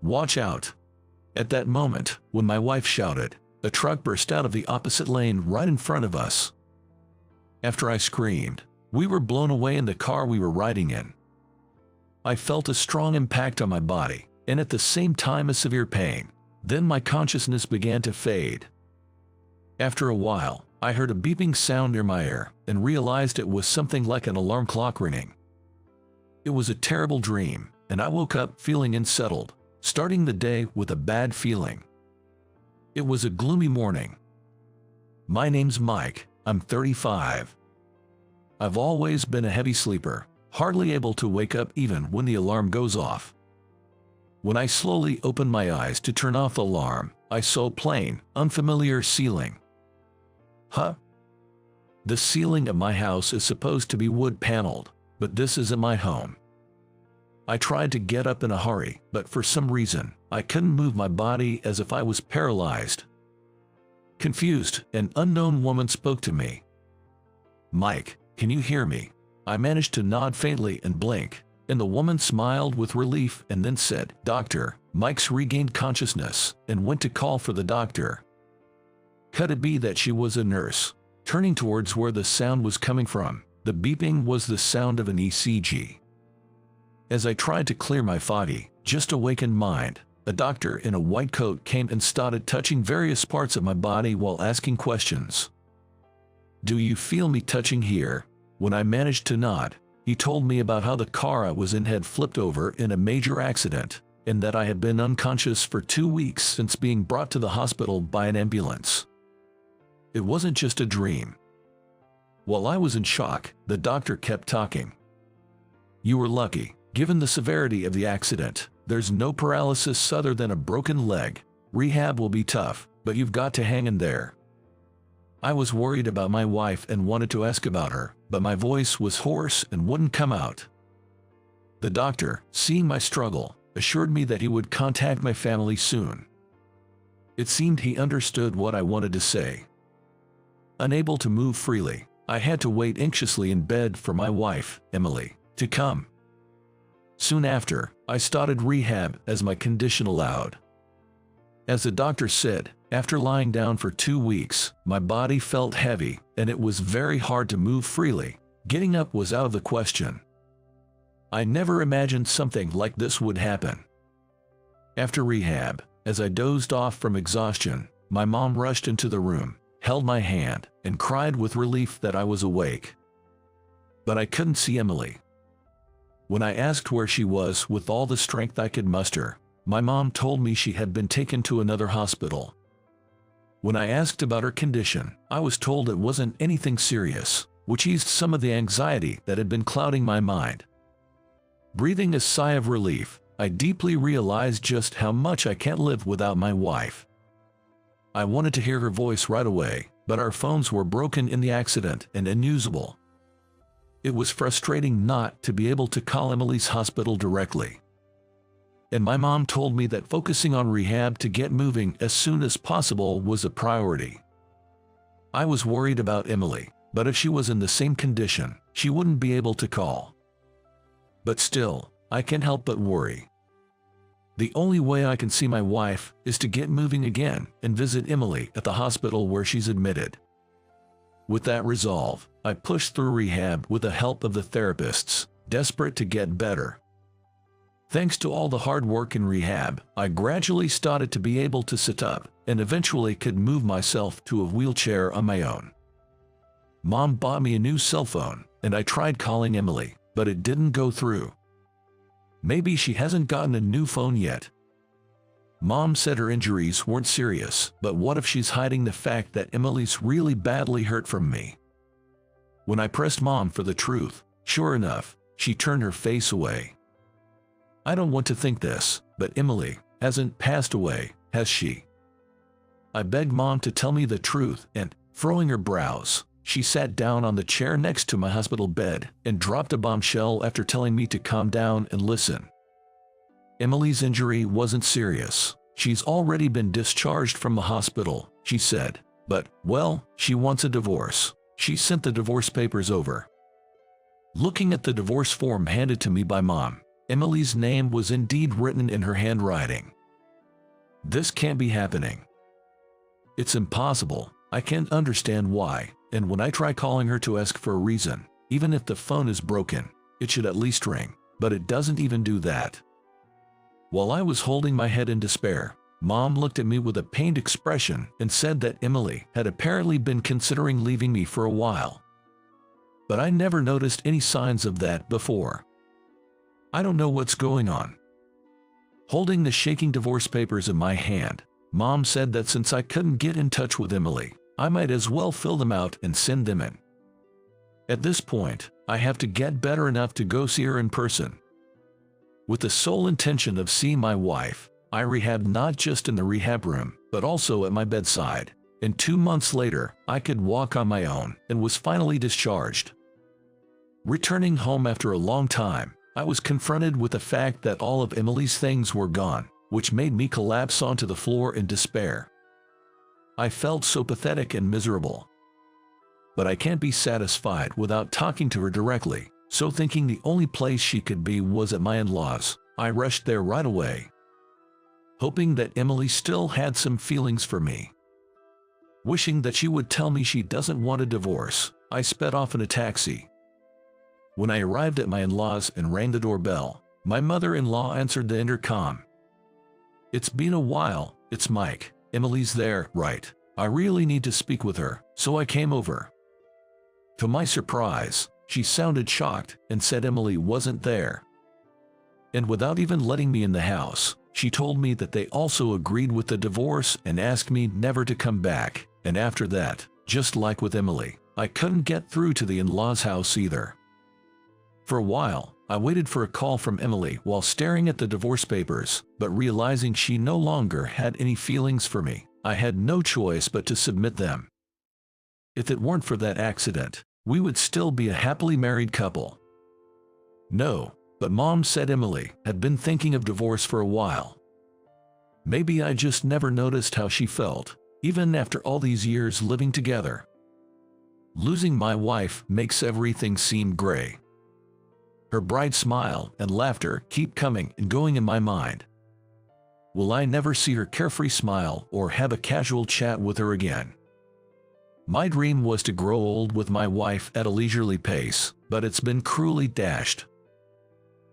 Watch out." At that moment, when my wife shouted, a truck burst out of the opposite lane right in front of us. After I screamed, we were blown away in the car we were riding in. I felt a strong impact on my body, and at the same time a severe pain. Then my consciousness began to fade. After a while, I heard a beeping sound near my ear and realized it was something like an alarm clock ringing. It was a terrible dream, and I woke up feeling unsettled, starting the day with a bad feeling. It was a gloomy morning. My name's Mike, I'm 35. I've always been a heavy sleeper, hardly able to wake up even when the alarm goes off. When I slowly opened my eyes to turn off the alarm, I saw a plain, unfamiliar ceiling. Huh? The ceiling of my house is supposed to be wood-paneled, but this isn't my home. I tried to get up in a hurry, but for some reason, I couldn't move my body as if I was paralyzed. Confused, an unknown woman spoke to me. "Mike, can you hear me?" I managed to nod faintly and blink, and the woman smiled with relief and then said, "Doctor." Mike's regained consciousness and went to call for the doctor. Could it be that she was a nurse? Turning towards where the sound was coming from, the beeping was the sound of an ECG. As I tried to clear my foggy, just awakened mind, a doctor in a white coat came and started touching various parts of my body while asking questions. "Do you feel me touching here?" When I managed to nod, he told me about how the car I was in had flipped over in a major accident, and that I had been unconscious for 2 weeks since being brought to the hospital by an ambulance. It wasn't just a dream. While I was in shock, the doctor kept talking. "You were lucky. Given the severity of the accident, there's no paralysis other than a broken leg. Rehab will be tough, but you've got to hang in there." I was worried about my wife and wanted to ask about her, but my voice was hoarse and wouldn't come out. The doctor, seeing my struggle, assured me that he would contact my family soon. It seemed he understood what I wanted to say. Unable to move freely, I had to wait anxiously in bed for my wife, Emily, to come. Soon after, I started rehab as my condition allowed. As the doctor said, after lying down for 2 weeks, my body felt heavy and it was very hard to move freely. Getting up was out of the question. I never imagined something like this would happen. After rehab, as I dozed off from exhaustion, my mom rushed into the room, held my hand, and cried with relief that I was awake. But I couldn't see Emily. When I asked where she was with all the strength I could muster, my mom told me she had been taken to another hospital. When I asked about her condition, I was told it wasn't anything serious, which eased some of the anxiety that had been clouding my mind. Breathing a sigh of relief, I deeply realized just how much I can't live without my wife. I wanted to hear her voice right away, but our phones were broken in the accident and unusable. It was frustrating not to be able to call Emily's hospital directly. And my mom told me that focusing on rehab to get moving as soon as possible was a priority. I was worried about Emily, but if she was in the same condition, she wouldn't be able to call. But still, I can't help but worry. The only way I can see my wife is to get moving again and visit Emily at the hospital where she's admitted. With that resolve, I pushed through rehab with the help of the therapists, desperate to get better. Thanks to all the hard work in rehab, I gradually started to be able to sit up and eventually could move myself to a wheelchair on my own. Mom bought me a new cell phone, and I tried calling Emily, but it didn't go through. Maybe she hasn't gotten a new phone yet. Mom said her injuries weren't serious, but what if she's hiding the fact that Emily's really badly hurt from me? When I pressed Mom for the truth, sure enough, she turned her face away. I don't want to think this, but Emily hasn't passed away, has she? I begged Mom to tell me the truth, and, furrowing her brows, she sat down on the chair next to my hospital bed and dropped a bombshell after telling me to calm down and listen. Emily's injury wasn't serious. She's already been discharged from the hospital, she said, but, well, she wants a divorce. She sent the divorce papers over. Looking at the divorce form handed to me by Mom, Emily's name was indeed written in her handwriting. This can't be happening. It's impossible. I can't understand why, and when I try calling her to ask for a reason, even if the phone is broken, it should at least ring, but it doesn't even do that. While I was holding my head in despair, Mom looked at me with a pained expression and said that Emily had apparently been considering leaving me for a while. But I never noticed any signs of that before. I don't know what's going on. Holding the shaking divorce papers in my hand, Mom said that since I couldn't get in touch with Emily, I might as well fill them out and send them in. At this point, I have to get better enough to go see her in person. With the sole intention of seeing my wife, I rehabbed not just in the rehab room, but also at my bedside, and 2 months later, I could walk on my own and was finally discharged. Returning home after a long time, I was confronted with the fact that all of Emily's things were gone, which made me collapse onto the floor in despair. I felt so pathetic and miserable. But I can't be satisfied without talking to her directly, so thinking the only place she could be was at my in-laws, I rushed there right away, hoping that Emily still had some feelings for me. Wishing that she would tell me she doesn't want a divorce, I sped off in a taxi. When I arrived at my in-laws and rang the doorbell, my mother-in-law answered the intercom. "It's been a while, it's Mike. Emily's there, right? I really need to speak with her, so I came over." To my surprise, she sounded shocked and said Emily wasn't there. And without even letting me in the house, she told me that they also agreed with the divorce and asked me never to come back, and after that, just like with Emily, I couldn't get through to the in-laws' house either. For a while, I waited for a call from Emily while staring at the divorce papers, but realizing she no longer had any feelings for me, I had no choice but to submit them. If it weren't for that accident, we would still be a happily married couple. No, but Mom said Emily had been thinking of divorce for a while. Maybe I just never noticed how she felt, even after all these years living together. Losing my wife makes everything seem gray. Her bright smile and laughter keep coming and going in my mind. Will I never see her carefree smile or have a casual chat with her again? My dream was to grow old with my wife at a leisurely pace, but it's been cruelly dashed.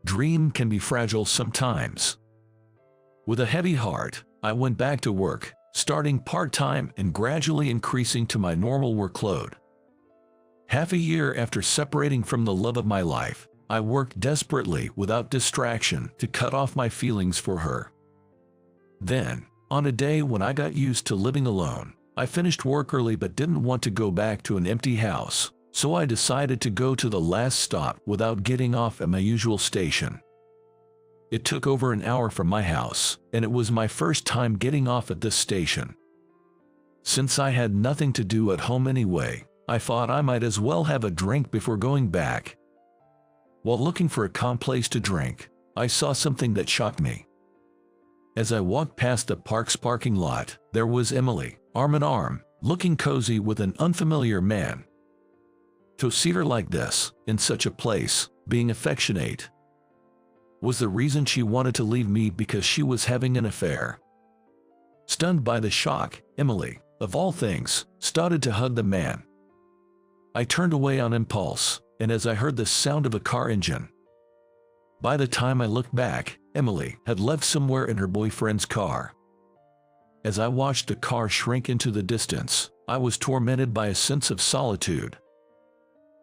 Dream can be fragile sometimes. With a heavy heart, I went back to work, starting part-time and gradually increasing to my normal workload. Half a year after separating from the love of my life, I worked desperately without distraction to cut off my feelings for her. Then, on a day when I got used to living alone, I finished work early but didn't want to go back to an empty house, so I decided to go to the last stop without getting off at my usual station. It took over an hour from my house, and it was my first time getting off at this station. Since I had nothing to do at home anyway, I thought I might as well have a drink before going back. While looking for a calm place to drink, I saw something that shocked me. As I walked past the park's parking lot, there was Emily, arm in arm, looking cozy with an unfamiliar man. To see her like this, in such a place, being affectionate. Was the reason she wanted to leave me because she was having an affair? Stunned by the shock, Emily, of all things, started to hug the man. I turned away on impulse, and as I heard the sound of a car engine. By the time I looked back, Emily had left somewhere in her boyfriend's car. As I watched the car shrink into the distance, I was tormented by a sense of solitude.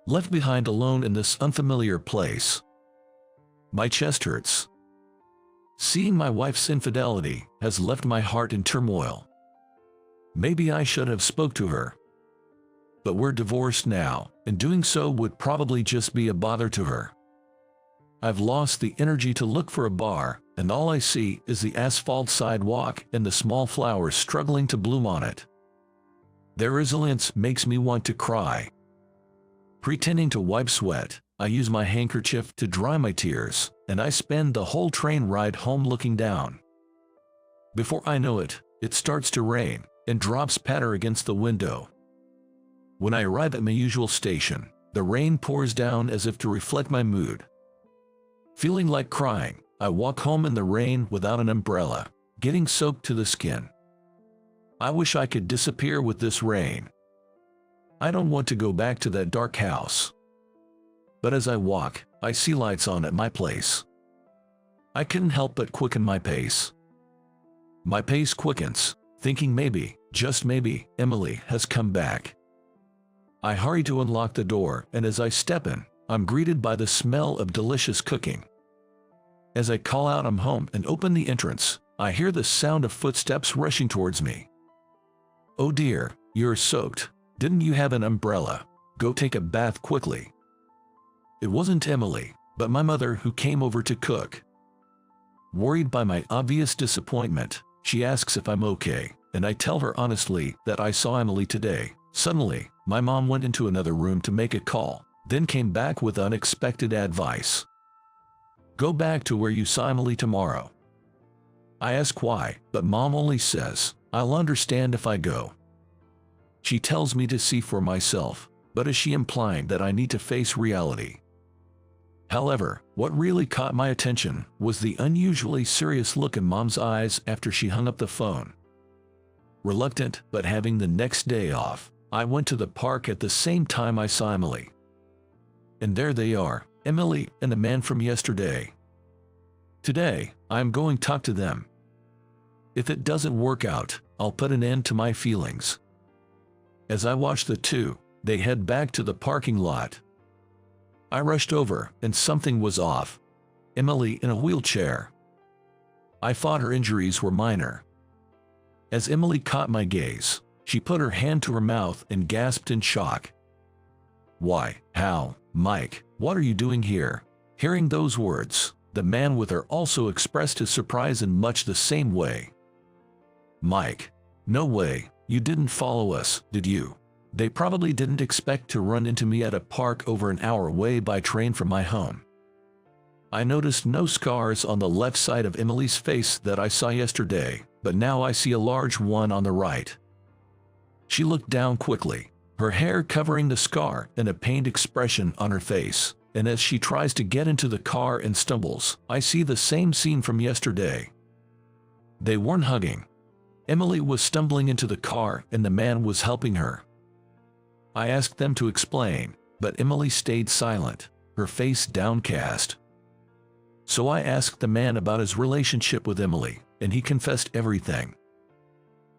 Left behind alone in this unfamiliar place. My chest hurts. Seeing my wife's infidelity has left my heart in turmoil. Maybe I should have spoke to her. But we're divorced now, and doing so would probably just be a bother to her. I've lost the energy to look for a bar, and all I see is the asphalt sidewalk and the small flowers struggling to bloom on it. Their resilience makes me want to cry. Pretending to wipe sweat, I use my handkerchief to dry my tears, and I spend the whole train ride home looking down. Before I know it, it starts to rain, and drops patter against the window. When I arrive at my usual station, the rain pours down as if to reflect my mood. Feeling like crying, I walk home in the rain without an umbrella, getting soaked to the skin. I wish I could disappear with this rain. I don't want to go back to that dark house. But as I walk, I see lights on at my place. I couldn't help but quicken my pace. My pace quickens, thinking maybe, just maybe, Emily has come back. I hurry to unlock the door, and as I step in, I'm greeted by the smell of delicious cooking. As I call out I'm home and open the entrance, I hear the sound of footsteps rushing towards me. Oh dear, you're soaked. Didn't you have an umbrella? Go take a bath quickly. It wasn't Emily, but my mother who came over to cook. Worried by my obvious disappointment, she asks if I'm okay, and I tell her honestly that I saw Emily today. Suddenly, my mom went into another room to make a call, then came back with unexpected advice. Go back to where you saw Emily tomorrow. I ask why, but mom only says, I'll understand if I go. She tells me to see for myself, but is she implying that I need to face reality? However, what really caught my attention was the unusually serious look in mom's eyes after she hung up the phone. Reluctant but having the next day off, I went to the park at the same time I saw Emily. And there they are, Emily and the man from yesterday. Today, I'm going to talk to them. If it doesn't work out, I'll put an end to my feelings. As I watch the two, they head back to the parking lot. I rushed over, and something was off. Emily in a wheelchair. I thought her injuries were minor. As Emily caught my gaze, she put her hand to her mouth and gasped in shock. Why, how, Mike, what are you doing here? Hearing those words, the man with her also expressed his surprise in much the same way. Mike, no way, you didn't follow us, did you? They probably didn't expect to run into me at a park over an hour away by train from my home. I noticed no scars on the left side of Emily's face that I saw yesterday, but now I see a large one on the right. She looked down quickly, her hair covering the scar and a pained expression on her face, and as she tries to get into the car and stumbles, I see the same scene from yesterday. They weren't hugging. Emily was stumbling into the car and the man was helping her. I asked them to explain, but Emily stayed silent, her face downcast. So I asked the man about his relationship with Emily, and he confessed everything.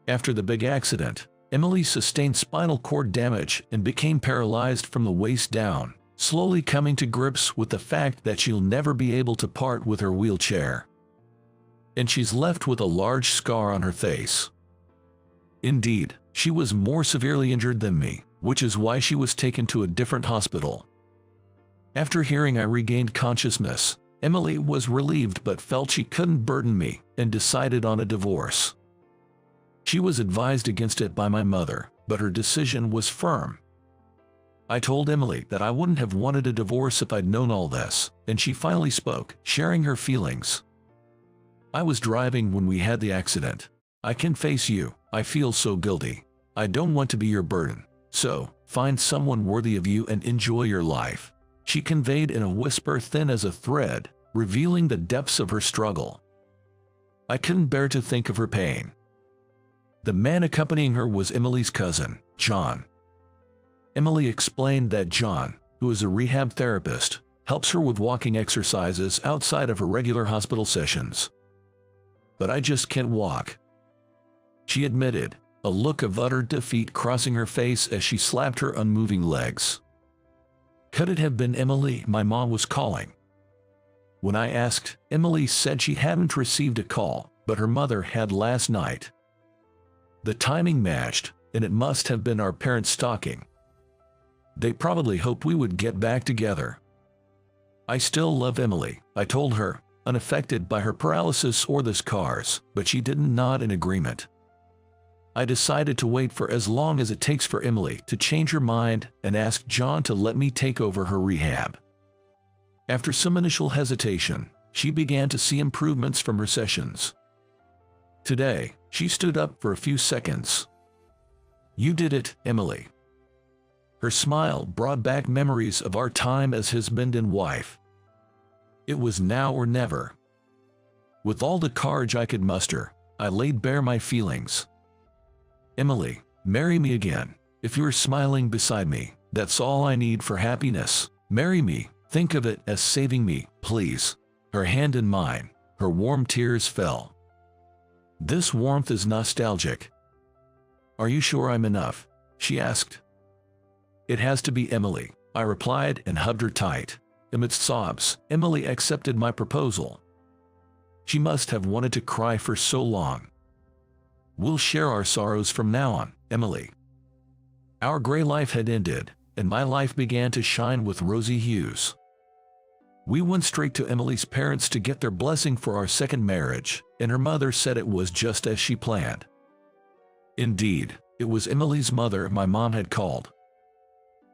After the big accident, Emily sustained spinal cord damage and became paralyzed from the waist down, slowly coming to grips with the fact that she'll never be able to part with her wheelchair. And she's left with a large scar on her face. Indeed, she was more severely injured than me, which is why she was taken to a different hospital. After hearing I regained consciousness, Emily was relieved but felt she couldn't burden me and decided on a divorce. She was advised against it by my mother, but her decision was firm. I told Emily that I wouldn't have wanted a divorce if I'd known all this, and she finally spoke, sharing her feelings. I was driving when we had the accident. I can face you, I feel so guilty. I don't want to be your burden. So, find someone worthy of you and enjoy your life. She conveyed in a whisper thin as a thread, revealing the depths of her struggle. I couldn't bear to think of her pain. The man accompanying her was Emily's cousin, John. Emily explained that John, who is a rehab therapist, helps her with walking exercises outside of her regular hospital sessions. But I just can't walk, she admitted, a look of utter defeat crossing her face as she slapped her unmoving legs. Could it have been Emily my mom was calling? When I asked, Emily said she hadn't received a call, but her mother had last night. The timing matched, and it must have been our parents stalking. They probably hoped we would get back together. I still love Emily, I told her, unaffected by her paralysis or the scars, but she didn't nod in agreement. I decided to wait for as long as it takes for Emily to change her mind and asked John to let me take over her rehab. After some initial hesitation, she began to see improvements from her sessions. Today, she stood up for a few seconds. You did it, Emily. Her smile brought back memories of our time as husband and wife. It was now or never. With all the courage I could muster, I laid bare my feelings. "Emily, marry me again. If you're smiling beside me, that's all I need for happiness. Marry me. Think of it as saving me, please." Her hand in mine, her warm tears fell. This warmth is nostalgic. "Are you sure I'm enough?" she asked. "It has to be, Emily," I replied and hugged her tight. Amidst sobs, Emily accepted my proposal. She must have wanted to cry for so long. "We'll share our sorrows from now on, Emily." Our gray life had ended, and my life began to shine with rosy hues. We went straight to Emily's parents to get their blessing for our second marriage, and her mother said it was just as she planned. Indeed, it was Emily's mother my mom had called.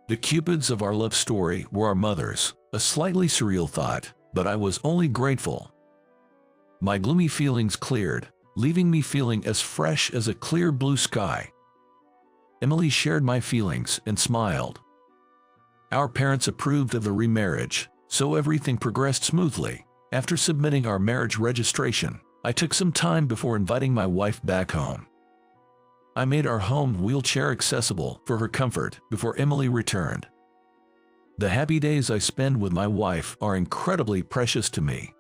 The cupids of our love story were our mothers, a slightly surreal thought, but I was only grateful. My gloomy feelings cleared, leaving me feeling as fresh as a clear blue sky. Emily shared my feelings and smiled. Our parents approved of the remarriage, so everything progressed smoothly. After submitting our marriage registration, I took some time before inviting my wife back home. I made our home wheelchair accessible for her comfort before Emily returned. The happy days I spend with my wife are incredibly precious to me.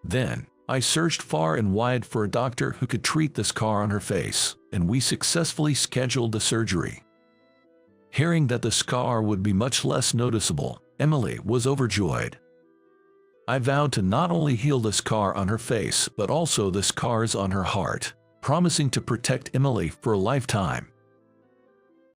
Then, I searched far and wide for a doctor who could treat the scar on her face, and we successfully scheduled the surgery. Hearing that the scar would be much less noticeable, Emily was overjoyed. I vowed to not only heal the scar on her face but also the scars on her heart, promising to protect Emily for a lifetime.